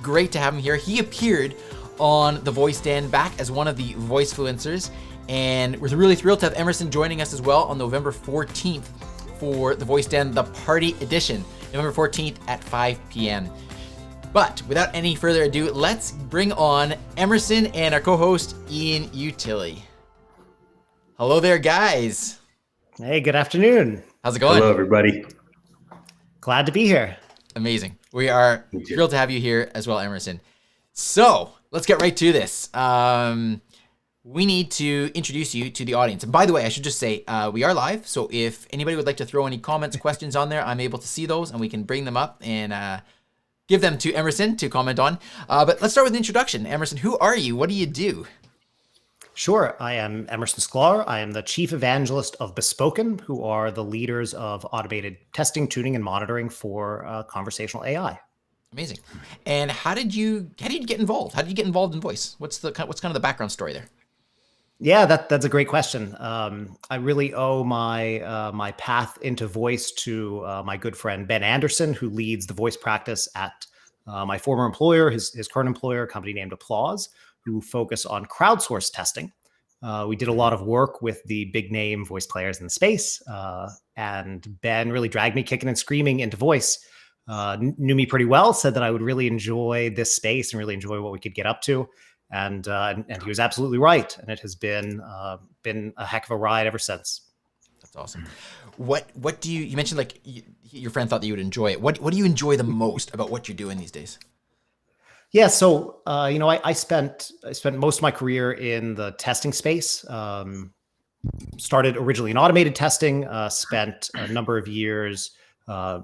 great to have him here. He appeared on the Voice Stand back as one of the Voicefluencers, and we're really thrilled to have Emerson joining us as well on November 14th for the Voice Stand, the Party Edition, November 14th at 5 p.m. But without any further ado, let's bring on Emerson and our co-host, Ian Utile. Hello there, guys. Hey, good afternoon. How's it going? Hello, everybody. Glad to be here. Amazing. We are thrilled to have you here as well, Emerson. So let's get right to this. We need to introduce you to the audience. And by the way, I should just say, we are live. So if anybody would like to throw any comments, questions on there, I'm able to see those and we can bring them up and give them to Emerson to comment on. But let's start with the introduction. Emerson, who are you? What do you do? Sure. I am Emerson Sklar. I am the chief evangelist of Bespoken, who are the leaders of automated testing, tuning, and monitoring for conversational AI. Amazing. And how did you get involved? How did you get involved in voice? What's kind of the background story there? Yeah, that's a great question. I really owe my path into voice to my good friend Ben Anderson, who leads the voice practice at my former employer, his current employer, a company named Applause, who focus on crowdsourced testing. We did a lot of work with the big name voice players in the space, and Ben really dragged me kicking and screaming into voice. Knew me pretty well, said that I would really enjoy this space and really enjoy what we could get up to. And he was absolutely right. And it has been a heck of a ride ever since. That's awesome. What do you mentioned, like your friend thought that you would enjoy it. What do you enjoy the most about what you're doing these days? Yeah. So, I spent most of my career in the testing space. Started originally in automated testing, spent a number of years at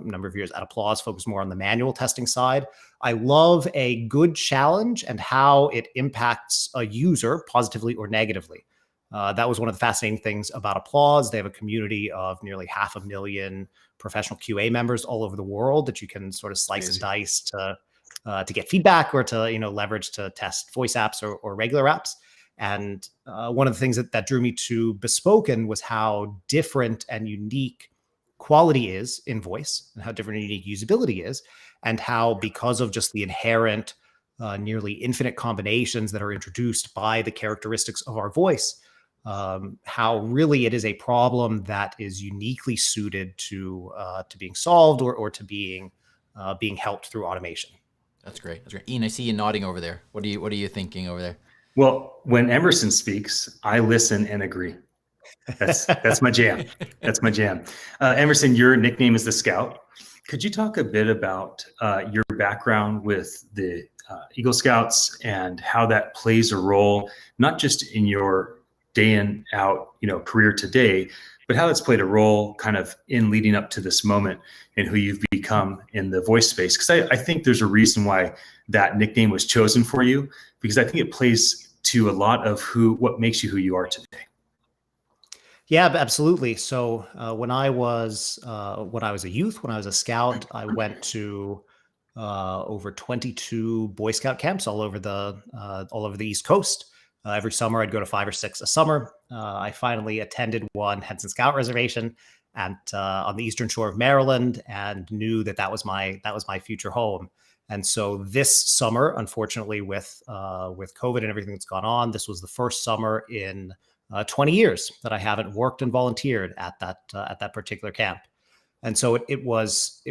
Applause, focused more on the manual testing side. I love a good challenge and how it impacts a user positively or negatively. That was one of the fascinating things about Applause. They have a community of nearly 500,000 professional QA members all over the world that you can sort of slice and dice to get feedback or to leverage to test voice apps or regular apps. And one of the things that drew me to Bespoken was how different and unique quality is in voice and how different and unique usability is, and how because of just the inherent nearly infinite combinations that are introduced by the characteristics of our voice, how really it is a problem that is uniquely suited to being solved or to being helped through automation. That's great. That's great. Ian, I see you nodding over there. What are you thinking over there? Well, when Emerson speaks, I listen and agree. That's my jam. That's my jam. Emerson, your nickname is the Scout. Could you talk a bit about your background with the Eagle Scouts and how that plays a role, not just in your day in out, career today, but how that's played a role kind of in leading up to this moment and who you've become in the voice space? Because I think there's a reason why that nickname was chosen for you, because I think it plays to a lot of what makes you who you are today. Yeah, absolutely. So when I was a youth, when I was a scout, I went to over 22 Boy Scout camps all over the East Coast. Every summer, I'd go to 5 or 6 a summer. I finally attended one Henson Scout Reservation on the eastern shore of Maryland, and knew that was my future home. And so this summer, unfortunately, with COVID and everything that's gone on, this was the first summer in 20 years that I haven't worked and volunteered at that particular camp. And so it was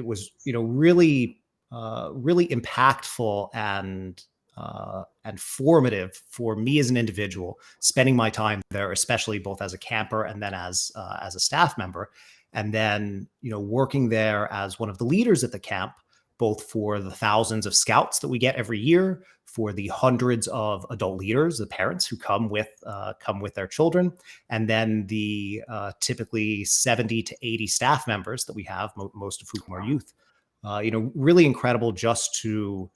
really impactful and formative for me as an individual, spending my time there, especially both as a camper and then as a staff member, and then working there as one of the leaders at the camp, both for the thousands of scouts that we get every year, for the hundreds of adult leaders, the parents who come with their children, and then the typically 70 to 80 staff members that we have, most of whom are youth. Really incredible just to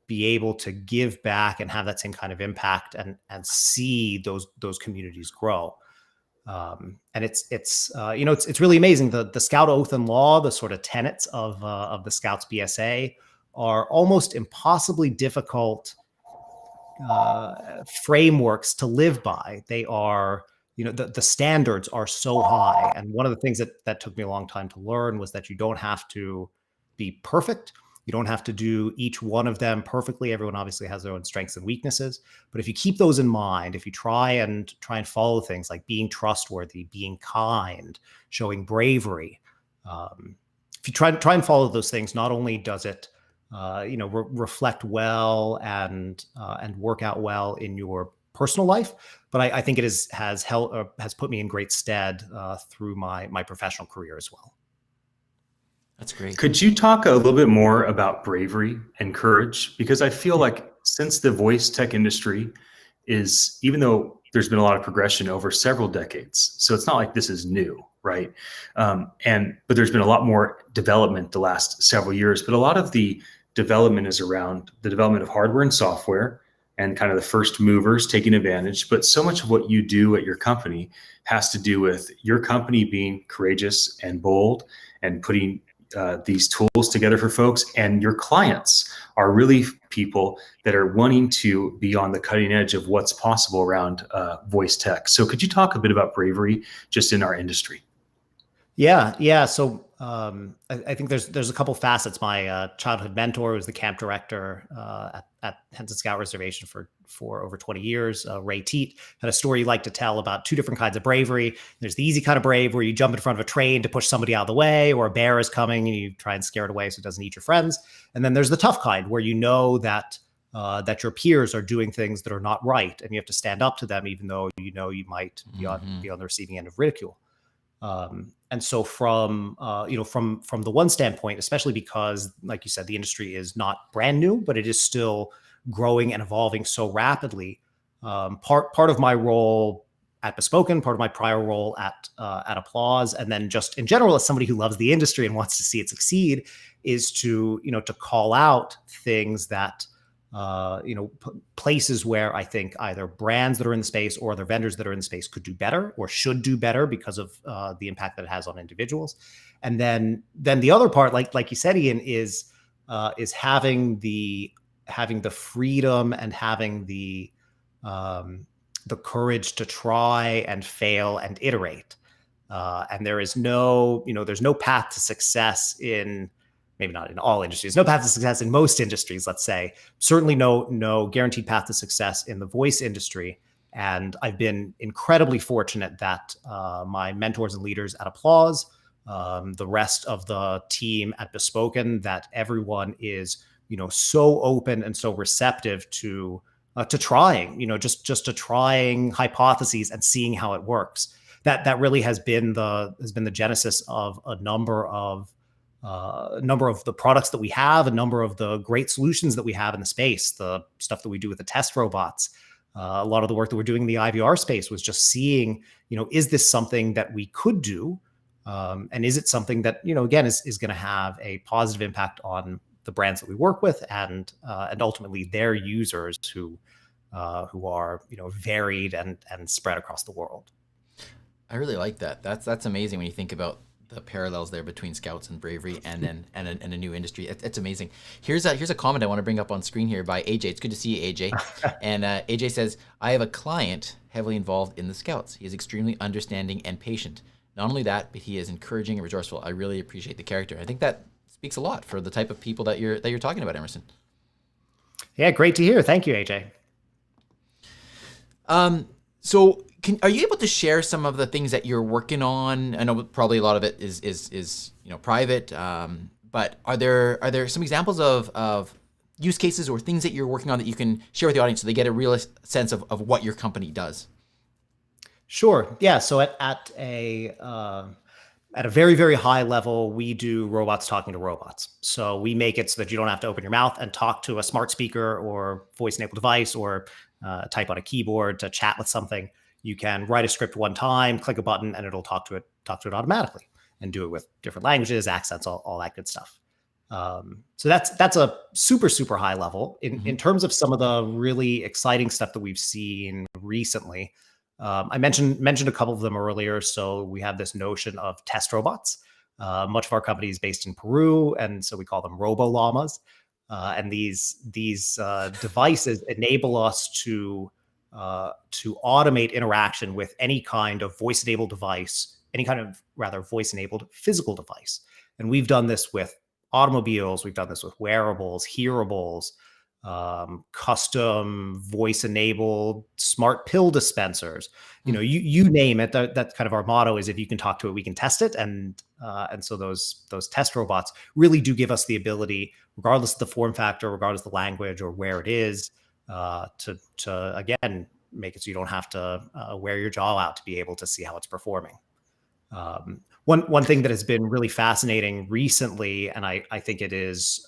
be able to give back and have that same kind of impact and see those communities grow. And it's really amazing. The Scout Oath and Law, the sort of tenets of the Scouts BSA, are almost impossibly difficult frameworks to live by. They are, the standards are so high. And one of the things that took me a long time to learn was that you don't have to be perfect. You don't have to do each one of them perfectly. Everyone obviously has their own strengths and weaknesses. But if you keep those in mind, if you try and follow things like being trustworthy, being kind, showing bravery, if you try and follow those things, not only does it reflect well and work out well in your personal life, but I think it has put me in great stead through my professional career as well. That's great. Could you talk a little bit more about bravery and courage? Because I feel like since the voice tech industry is, even though there's been a lot of progression over several decades, so it's not like this is new, right? But there's been a lot more development the last several years, but a lot of the development is around the development of hardware and software and kind of the first movers taking advantage. But so much of what you do at your company has to do with your company being courageous and bold and putting these tools together for folks, and your clients are really people that are wanting to be on the cutting edge of what's possible around voice tech. So could you talk a bit about bravery just in our industry? Yeah. So I think there's a couple facets. My childhood mentor was the camp director at Henson Scout Reservation for over 20 years. Ray Teat had a story he liked to tell about two different kinds of bravery. There's the easy kind of brave where you jump in front of a train to push somebody out of the way, or a bear is coming and you try and scare it away so it doesn't eat your friends. And then there's the tough kind where you know that your peers are doing things that are not right, and you have to stand up to them, even though you know you might be on the receiving end of ridicule. And so from the one standpoint, especially because, like you said, the industry is not brand new, but it is still growing and evolving so rapidly. Part of my role at Bespoken, part of my prior role at Applause, and then just in general as somebody who loves the industry and wants to see it succeed, is to call out things that places where I think either brands that are in the space or other vendors that are in the space could do better or should do better because of the impact that it has on individuals. And then the other part, like you said, Ian, is having the freedom and having the courage to try and fail and iterate. And there's no path to success in, maybe not in all industries, no path to success in most industries, let's say. Certainly no guaranteed path to success in the voice industry. And I've been incredibly fortunate that my mentors and leaders at Applause, the rest of the team at Bespoken, that everyone is, so open and so receptive to trying, just to trying hypotheses and seeing how it works. That really has been the genesis of a number of the products that we have, a number of the great solutions that we have in the space, the stuff that we do with the test robots. A lot of the work that we're doing in the IVR space was just seeing, is this something that we could do? And is it something that, again, is going to have a positive impact on the brands that we work with and ultimately their users who are, varied and spread across the world. I really like that. That's amazing when you think about the parallels there between Scouts and bravery and a new industry. It's amazing. Here's a comment I want to bring up on screen here by AJ. It's good to see you, AJ. And AJ says, I have a client heavily involved in the Scouts. He is extremely understanding and patient. Not only that, but he is encouraging and resourceful. I really appreciate the character. I think that speaks a lot for the type of people that you're talking about, Emerson. Yeah, great to hear. Thank you, AJ. So are you able to share some of the things that you're working on? I know probably a lot of it is private, but are there some examples of use cases or things that you're working on that you can share with the audience so they get a real sense of what your company does? Sure. Yeah. So at a very, very high level, we do robots talking to robots. So we make it so that you don't have to open your mouth and talk to a smart speaker or voice-enabled device or type on a keyboard to chat with something. You can write a script one time, click a button, and it'll talk to it automatically, and do it with different languages, accents, all that good stuff. So that's a super, super high level. In terms of some of the really exciting stuff that we've seen recently, I mentioned a couple of them earlier. So we have this notion of test robots. Much of our company is based in Peru, and so we call them robo-llamas. And these devices enable us to automate interaction with any kind of voice-enabled device, voice-enabled physical device. And we've done this with automobiles. We've done this with wearables, hearables, custom voice-enabled smart pill dispensers. You name it. That's kind of our motto: is if you can talk to it, we can test it. And so those test robots really do give us the ability, regardless of the form factor, regardless of the language or where it is, to again make it so you don't have to wear your jaw out to be able to see how it's performing. One thing that has been really fascinating recently, and I think it is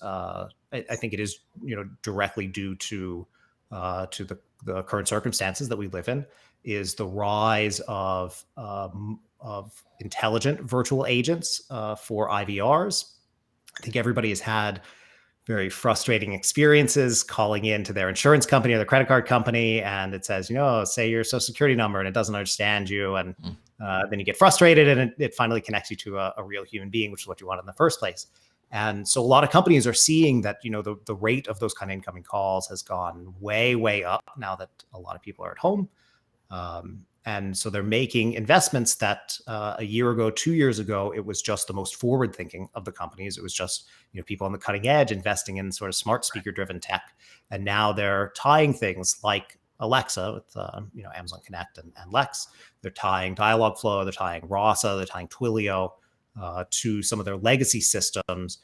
directly due to the current circumstances that we live in, is the rise of intelligent virtual agents for IVRs. I think everybody has had very frustrating experiences calling in to their insurance company or their credit card company, and it says, say your social security number, and it doesn't understand you, and then you get frustrated, and it finally connects you to a real human being, which is what you want in the first place. And so a lot of companies are seeing that, the rate of those kind of incoming calls has gone way, way up now that a lot of people are at home. And so they're making investments that a year ago, 2 years ago, it was just the most forward thinking of the companies. It was just, people on the cutting edge investing in sort of smart speaker driven tech. And now they're tying things like Alexa with, Amazon Connect and Lex. They're tying Dialogflow, they're tying Rasa, they're tying Twilio to some of their legacy systems,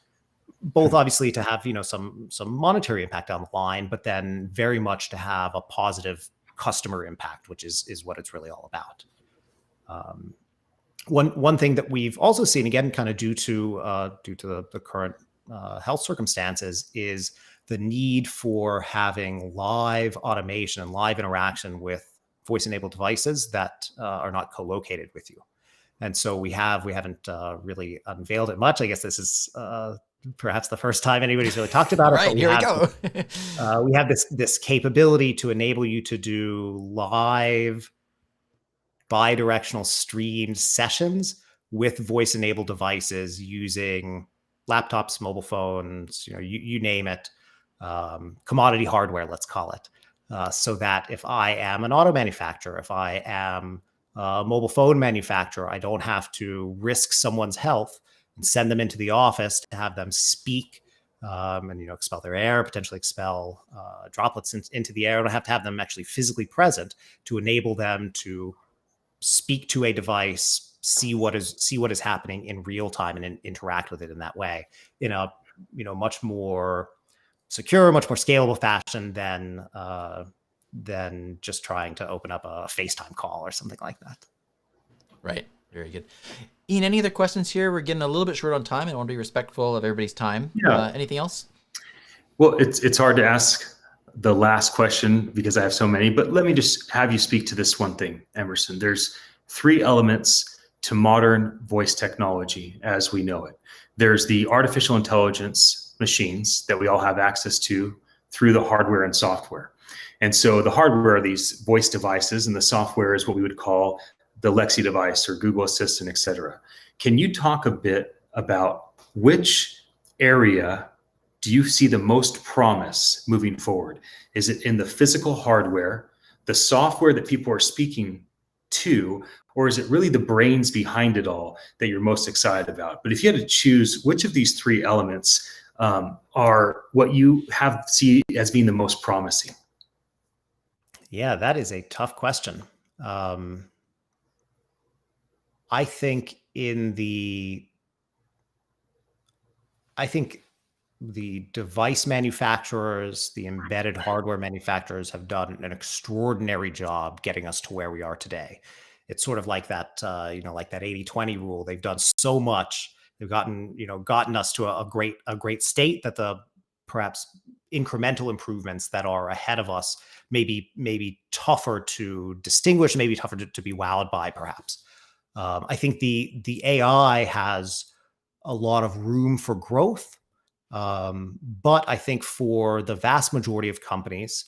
both obviously to have, some monetary impact down the line, but then very much to have a positive customer impact, which is what it's really all about. One thing that we've also seen, again, kind of due to the current health circumstances, is the need for having live automation and live interaction with voice-enabled devices that are not co-located with you. And so we haven't really unveiled it much. I guess this is perhaps the first time anybody's really talked about it. Right, here we go. We have this capability to enable you to do live bi-directional streamed sessions with voice-enabled devices using laptops, mobile phones, you name it, commodity hardware, let's call it. So that if I am an auto manufacturer, if I am a mobile phone manufacturer, I don't have to risk someone's health and send them into the office to have them speak and expel their air, potentially expel droplets into the air. I don't have to have them actually physically present to enable them to speak to a device, see what is happening in real time, and interact with it in that way in a much more secure, much more scalable fashion than just trying to open up a FaceTime call or something like that. Right. Very good. Ian, any other questions here? We're getting a little bit short on time. I want to be respectful of everybody's time. Yeah. Anything else? Well, it's hard to ask the last question because I have so many, but let me just have you speak to this one thing, Emerson. There's 3 elements to modern voice technology as we know it. There's the artificial intelligence machines that we all have access to through the hardware and software. And so the hardware are these voice devices, and the software is what we would call the Lexi device or Google Assistant, et cetera. Can you talk a bit about which area do you see the most promise moving forward? Is it in the physical hardware, the software that people are speaking to, or is it really the brains behind it all that you're most excited about? But if you had to choose, which of these 3 elements are what you see as being the most promising? Yeah, that is a tough question. I think the device manufacturers, the embedded hardware manufacturers have done an extraordinary job getting us to where we are today. It's sort of like that, like that 80-20 rule. They've done so much. They've gotten us to a great state that the perhaps incremental improvements that are ahead of us may be tougher to distinguish, maybe tougher to be wowed by, perhaps. I think the AI has a lot of room for growth. But I think for the vast majority of companies,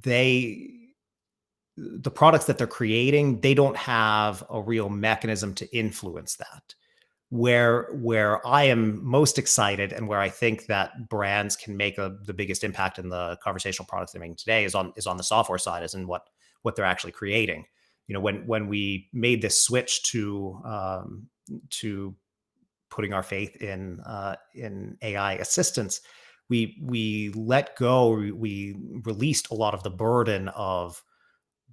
the products that they're creating, they don't have a real mechanism to influence that. Where I am most excited and where I think that brands can make the biggest impact in the conversational products they're making today is on the software side, as in what they're actually creating. When we made this switch to putting our faith in AI assistance, we let go, we released a lot of the burden of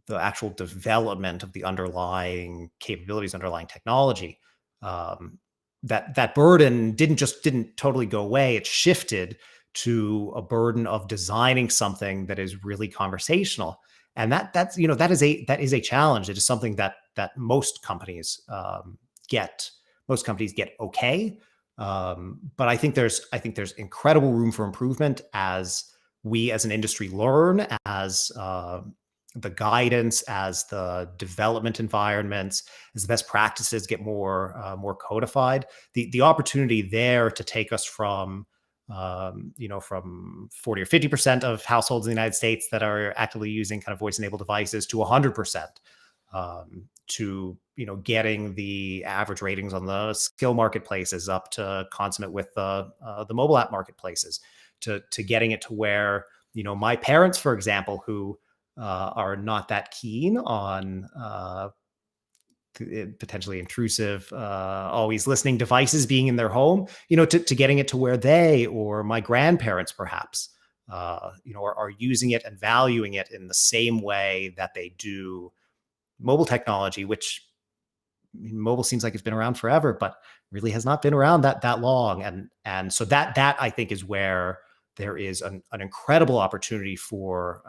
the actual development of the underlying capabilities, underlying technology. That burden didn't totally go away. It shifted to a burden of designing something that is really conversational, and that is a challenge. It is something that most companies get okay. But I think there's incredible room for improvement as we as an industry learn, as the guidance, as the development environments, as the best practices get more codified. The opportunity there to take us from from 40 or 50% of households in the United States that are actively using kind of voice-enabled devices to 100%, to getting the average ratings on the skill marketplaces up to consummate with the mobile app marketplaces, to getting it to where my parents, for example, who are not that keen on potentially intrusive, always listening devices being in their home, to getting it to where they, or my grandparents perhaps, are using it and valuing it in the same way that they do mobile technology, which mobile seems like it's been around forever, but really has not been around that long. And so that I think is where there is an incredible opportunity for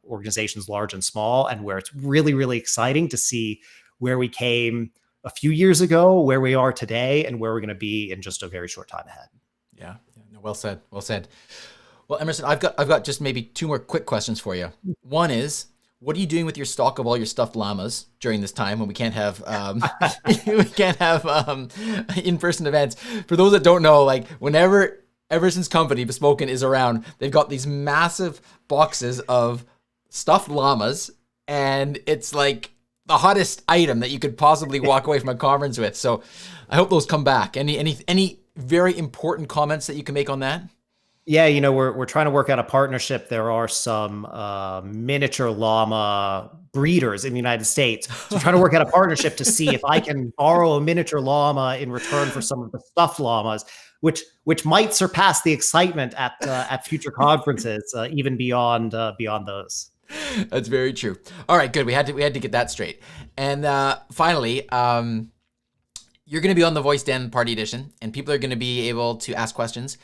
organizations large and small, and where it's really, really exciting to see where we came a few years ago, where we are today, and where we're going to be in just a very short time ahead. Yeah. No, well said. Well said. Well, Emerson, I've got just maybe two more quick questions for you. One is, what are you doing with your stock of all your stuffed llamas during this time when we can't have in-person events? For those that don't know, like, whenever Emerson's company Bespoken is around, they've got these massive boxes of stuffed llamas, and it's like the hottest item that you could possibly walk away from a conference with. So I hope those come back. Any very important comments that you can make on that? Yeah, we're trying to work out a partnership. There are some miniature llama breeders in the United States. So I'm trying to work out a partnership to see if I can borrow a miniature llama in return for some of the stuffed llamas, which might surpass the excitement at future conferences, even beyond those. That's very true. All right, good. We had to get that straight. And finally, you're going to be on the Voice Den Party Edition, and people are going to be able to ask questions.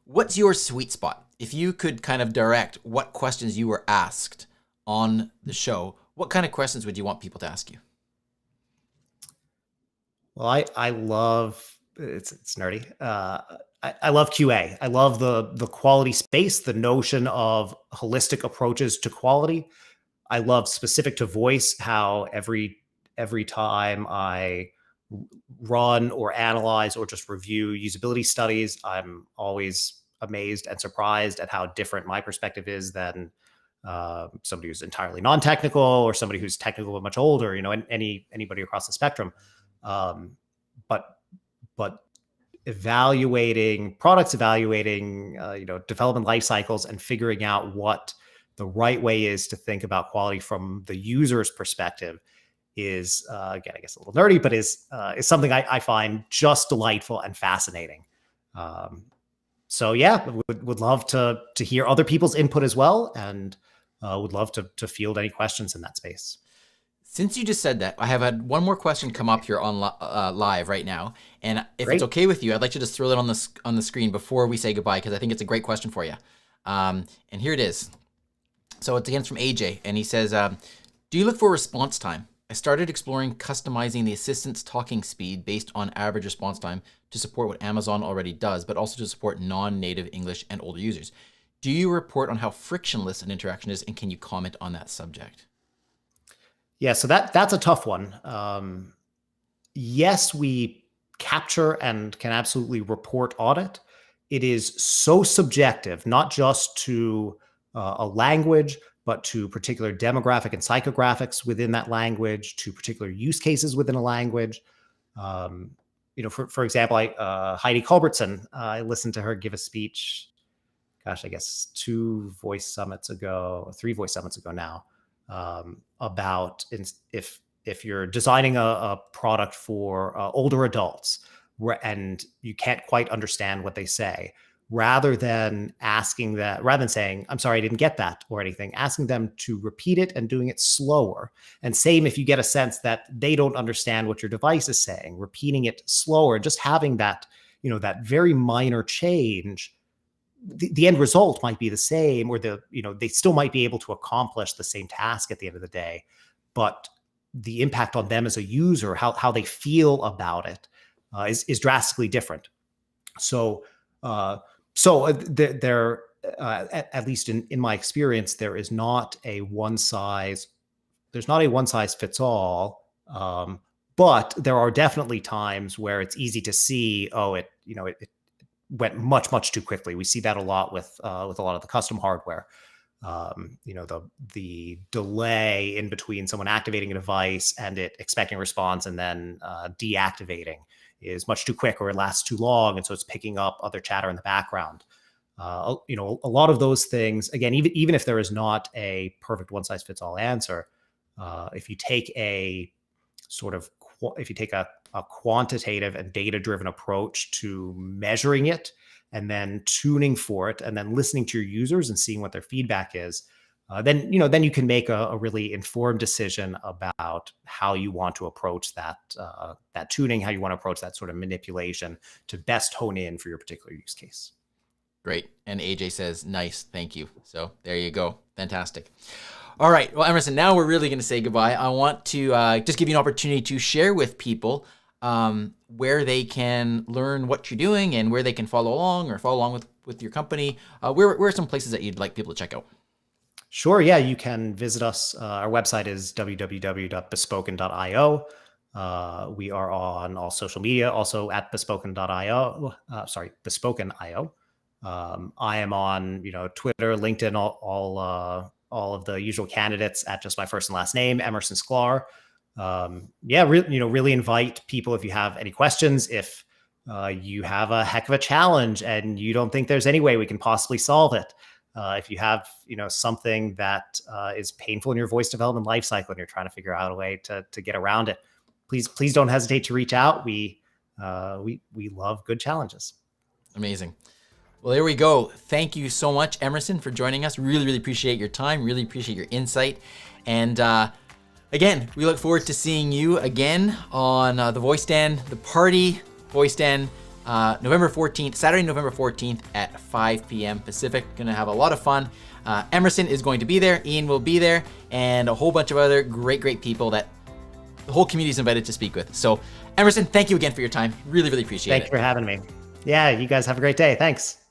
What's your sweet spot? If you could kind of direct what questions you were asked on the show, what kind of questions would you want people to ask you? Well, I love, it's nerdy. I love QA. I love the quality space, the notion of holistic approaches to quality. I love, specific to voice, how every time I run or analyze or just review usability studies, I'm always amazed and surprised at how different my perspective is than somebody who's entirely non-technical, or somebody who's technical but much older, anybody across the spectrum. But evaluating products, development life cycles, and figuring out what the right way is to think about quality from the user's perspective is, again, I guess a little nerdy, but is something I find just delightful and fascinating. So yeah, would love to hear other people's input as well, and would love to field any questions in that space. Since you just said that, I have had one more question come up here on live right now, and if Great. It's okay with you, I'd like to just throw it on the screen before we say goodbye, because I think it's a great question for you. And here it is. So it's again from AJ, and he says, do you look for response time? I started exploring customizing the assistant's talking speed based on average response time to support what Amazon already does, but also to support non-native English and older users. Do you report on how frictionless an interaction is, and can you comment on that subject? Yeah, so that's a tough one. Yes, we capture and can absolutely report on it. It is so subjective, not just to a language, but to particular demographic and psychographics within that language, to particular use cases within a language. For example, Heidi Culbertson, I listened to her give a speech, I guess 3 voice summits ago now, about if you're designing a product for older adults, and you can't quite understand what they say, rather than saying, I'm sorry, I didn't get that or anything, asking them to repeat it and doing it slower. And same if you get a sense that they don't understand what your device is saying, repeating it slower, just having that, that very minor change. The end result might be the same, or they still might be able to accomplish the same task at the end of the day, but the impact on them as a user, how they feel about it, is drastically different. So there, at least in my experience, there's not a one size fits all. But there are definitely times where it's easy to see, it went much too quickly. We see that a lot with a lot of the custom hardware. The delay in between someone activating a device and it expecting a response and then deactivating is much too quick, or it lasts too long, and so it's picking up other chatter in the background. A lot of those things, again, even if there is not a perfect one size fits all answer, if you take a quantitative and data driven approach to measuring it, and then tuning for it, and then listening to your users and seeing what their feedback is, then you can make a really informed decision about how you want to approach that tuning, how you want to approach that sort of manipulation to best hone in for your particular use case. Great. And AJ says, nice, thank you. So there you go. Fantastic. All right. Well, Emerson, now we're really going to say goodbye. I want to just give you an opportunity to share with people where they can learn what you're doing and where they can follow along with your company. Where are some places that you'd like people to check out? Sure. Yeah, you can visit us. Our website is www.bespoken.io. We are on all social media, also at bespoken.io. Bespoken.io. I am on, Twitter, LinkedIn, all of the usual candidates at just my first and last name, Emerson Sklar. Really invite people, if you have any questions, if you have a heck of a challenge and you don't think there's any way we can possibly solve it. If you have, something that is painful in your voice development lifecycle and you're trying to figure out a way to get around it, please don't hesitate to reach out. We love good challenges. Amazing. Well, there we go. Thank you so much, Emerson, for joining us. Really, really appreciate your time. Really appreciate your insight. And again, we look forward to seeing you again on the Voice Stand, the party Voice Stand, November 14th, Saturday, November 14th at 5 p.m. Pacific. Going to have a lot of fun. Emerson is going to be there. Ian will be there, and a whole bunch of other great people that the whole community is invited to speak with. So, Emerson, thank you again for your time. Really, really appreciate it. Thank you for having me. Yeah, you guys have a great day. Thanks.